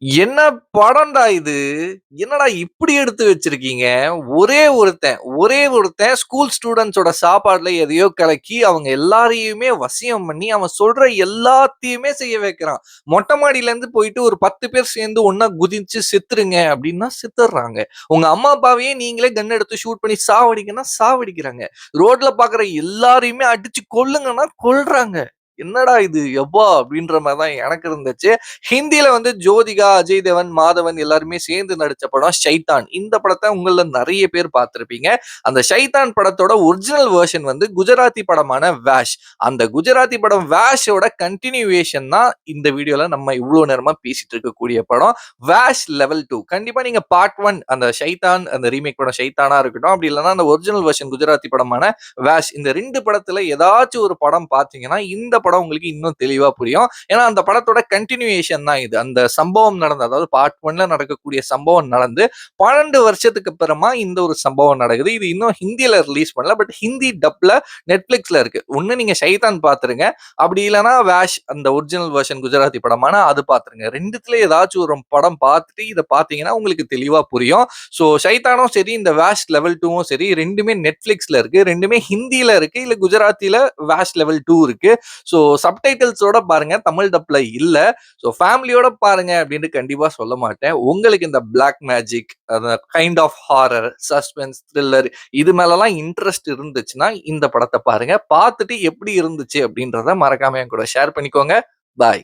என்ன படம்டா இது? என்னடா இப்படி எடுத்து வச்சிருக்கீங்க? ஒரே ஒருத்தன் ஸ்கூல் ஸ்டூடண்ட்ஸோட சாப்பாடுல எதையோ கலக்கி, அவங்க எல்லாரையுமே வசியம் பண்ணி, அவன் சொல்ற எல்லாத்தையுமே செய்ய வைக்கிறான். மொட்டை மாடியிலருந்து போயிட்டு ஒரு 10 பேர் சேர்ந்து ஒண்ணா குதிச்சு செத்துருங்க அப்படின்னா செத்துர்றாங்க. உங்க அம்மா, அப்பாவையே நீங்களே கன் எடுத்து ஷூட் பண்ணி சாவடிங்கன்னா சாவடிக்கிறாங்க. ரோட்ல பார்க்குற எல்லாரையுமே அடிச்சு கொல்லுங்கன்னா கொல்றாங்க. என்னடா இது யப்பா! அப்படின்ற மாரி தான் எனக்கு இருந்துச்சு. ஹிந்தியில வந்து ஜோதிகா, அஜய் தேவன், மாதவன் எல்லாருமே சேர்ந்து நடிச்ச படம் ஷைத்தான். இந்த படத்த உங்கள்ல நெறைய பேர் பார்த்திருப்பீங்க. அந்த ஷைத்தான் படத்தோட ஒரிஜினல் வெர்ஷன் வந்து குஜராத்தி படமான வேஷ். அந்த குஜராத்தி படம் வேஷோட கன்டினியூவேஷன் தான் இந்த வீடியோல நம்ம இவ்ளோ நேரமா பேசிட்டு இருக்கக்கூடிய படம். வேஷ் லெவல் 2. கண்டிப்பா நீங்க பார்ட் 1 அந்த ஷைத்தான் அந்த ரீமேக் படம் ஷைத்தானா இருக்கட்டும், அப்படி இல்லன்னா அந்த ஒரிஜினல் வெர்ஷன் குஜராத்தி படமான வேஷ் இந்த 2 படத்துல ஏதாச்சும் ஒரு படம் பார்த்தீங்கன்னா, இந்த படம் உங்களுக்கு இன்னும் தெளிவா புரியும். ஏன்னா அந்த படத்தோட கன்டினியூவேஷன் தான் இது. அந்த சம்பவம் நடந்தது. அதாவது பார்ட் 1ல நடக்கக்கூடிய சம்பவம் நடந்து 12 வருஷத்துக்கு அப்புறமா இந்த ஒரு சம்பவம் நடக்குது. இது இன்னும் ஹிந்தியில ரிலீஸ் பண்ணல. பட் ஹிந்தி டப்ல Netflixல இருக்கு. ஒண்ணு நீங்க ஷைத்தான் பாத்துருங்க. அப்படி இல்லன்னா வேஷ் அந்த ஒரிஜினல் வெர்ஷன் குஜராத்தி படமான அது பாத்துருங்க. 2த்துல ஏதாச்சும் ஒரு படம் பார்த்துட்டு இத பார்த்தீங்கன்னா உங்களுக்கு தெளிவா புரியும். ஸோ ஷைத்தானும் சரி, இந்த வேஷ் லெவல் 2வும் சரி 2மே Netflixல இருக்கு. 2மே ஹிந்தியில இருக்கு. இல்ல குஜராத்தில வேஷ் லெவல் 2 இருக்கு. ஸோ சப்டைட்டில்ஸோட பாருங்க. தமிழ் டப்ல இல்ல. ஸோ ஃபேமிலியோட பாருங்க அப்படின்னு கண்டிப்பா சொல்ல மாட்டேன். உங்களுக்கு இந்த பிளாக் மேஜிக், அந்த kind of horror, suspense, thriller இது மேலலாம் இன்ட்ரெஸ்ட் இருந்துச்சுன்னா இந்த படத்த பாருங்க. பார்த்துட்டு எப்படி இருந்துச்சு அப்படின்றத மறக்காம என் கூட ஷேர் பண்ணிக்கோங்க. பாய்.